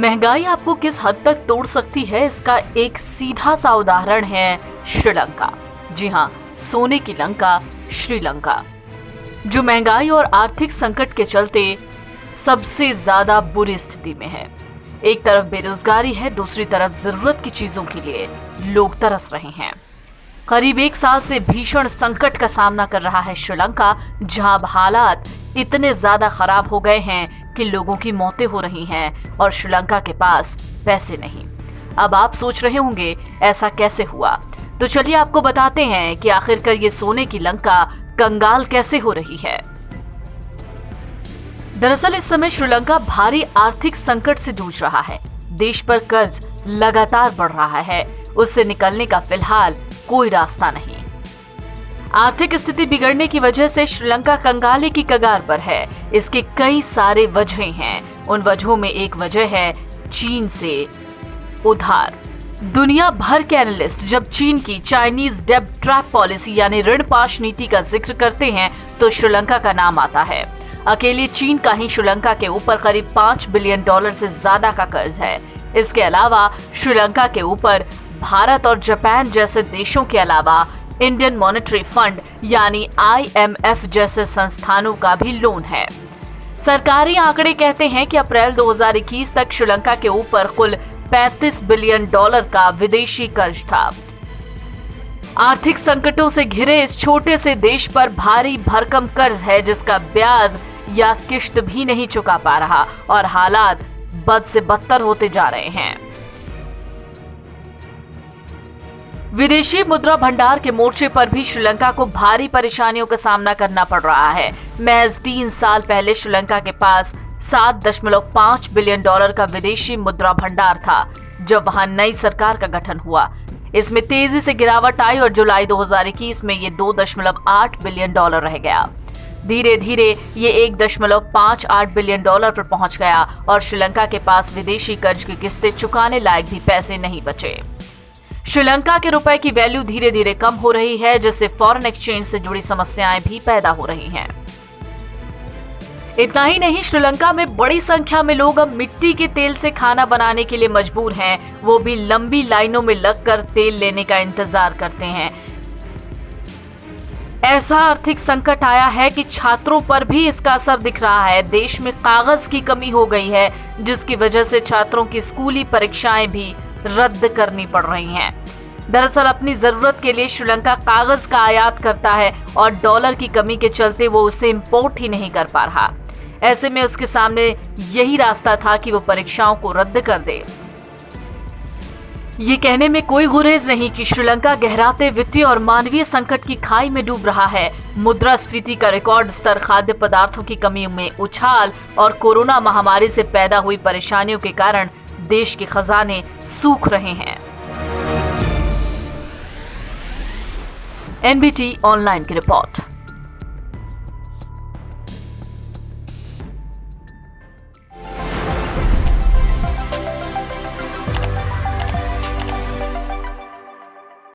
महंगाई आपको किस हद तक तोड़ सकती है, इसका एक सीधा सा उदाहरण है श्रीलंका। जी हाँ, सोने की लंका श्रीलंका, जो महंगाई और आर्थिक संकट के चलते सबसे ज्यादा बुरी स्थिति में है। एक तरफ बेरोजगारी है, दूसरी तरफ जरूरत की चीजों के लिए लोग तरस रहे हैं। करीब 1 साल से भीषण संकट का सामना कर रहा है श्रीलंका, जहां अब हालात इतने ज्यादा खराब हो गए हैं कि लोगों की मौतें हो रही हैं और श्रीलंका के पास पैसे नहीं। अब आप सोच रहे होंगे ऐसा कैसे हुआ, तो चलिए आपको बताते हैं कि आखिरकार ये सोने की लंका कंगाल कैसे हो रही है। दरअसल इस समय श्रीलंका भारी आर्थिक संकट से जूझ रहा है। देश पर कर्ज लगातार बढ़ रहा है, उससे निकलने का फिलहाल कोई रास्ता नहीं। आर्थिक स्थिति बिगड़ने की वजह से श्रीलंका कंगाली की कगार पर है। इसके कई सारे वजहें हैं। उन वजहों में एक वजह है चीन से उधार। दुनिया भर के एनालिस्ट जब चीन की चाइनीज डेब्ट ट्रैप पॉलिसी यानी ऋण पाश नीति का जिक्र करते हैं तो श्रीलंका का नाम आता है। अकेले चीन का ही श्रीलंका के ऊपर करीब $5 बिलियन से ज्यादा का कर्ज है। इसके अलावा श्रीलंका के ऊपर भारत और जापान जैसे देशों के अलावा इंडियन मॉनेटरी फंड यानी IMF जैसे संस्थानों का भी लोन है। सरकारी आंकड़े कहते हैं कि अप्रैल 2021 तक श्रीलंका के ऊपर कुल $35 बिलियन का विदेशी कर्ज था। आर्थिक संकटों से घिरे इस छोटे से देश पर भारी भरकम कर्ज है, जिसका ब्याज या किश्त भी नहीं चुका पा रहा और हालात बद से बदतर होते जा रहे हैं। विदेशी मुद्रा भंडार के मोर्चे पर भी श्रीलंका को भारी परेशानियों का सामना करना पड़ रहा है। महज 3 साल पहले श्रीलंका के पास $7.5 बिलियन का विदेशी मुद्रा भंडार था, जब वहां नई सरकार का गठन हुआ। इसमें तेजी से गिरावट आई और जुलाई 2021 में ये $2.8 बिलियन रह गया। धीरे धीरे ये $1.58 बिलियन पर पहुंच गया और श्रीलंका के पास विदेशी कर्ज की किस्तें चुकाने लायक भी पैसे नहीं बचे। श्रीलंका के रुपए की वैल्यू धीरे धीरे कम हो रही है, जिससे फॉरेन एक्सचेंज से जुड़ी समस्याएं भी पैदा हो रही हैं। इतना ही नहीं, श्रीलंका में बड़ी संख्या में लोग अब मिट्टी के तेल से खाना बनाने के लिए मजबूर हैं, वो भी लंबी लाइनों में लगकर तेल लेने का इंतजार करते हैं। ऐसा आर्थिक संकट आया है कि छात्रों पर भी इसका असर दिख रहा है। देश में कागज की कमी हो गई है, जिसकी वजह से छात्रों की स्कूली परीक्षाएं भी रद्द करनी पड़ रही हैं। दरअसल अपनी जरूरत के लिए श्रीलंका कागज का आयात करता है और डॉलर की कमी के चलते वो उसे इंपोर्ट ही नहीं कर पा रहा। ऐसे में उसके सामने यही रास्ता था कि वो परीक्षाओं को रद्द कर दे। ये कहने में कोई गुरेज नहीं कि श्रीलंका गहराते वित्तीय और मानवीय संकट की खाई में डूब रहा है। मुद्रास्फीति का रिकॉर्ड स्तर, खाद्य पदार्थों की कमी में उछाल और कोरोना महामारी से पैदा हुई परेशानियों के कारण देश के खजाने सूख रहे हैं। NBT ऑनलाइन की रिपोर्ट।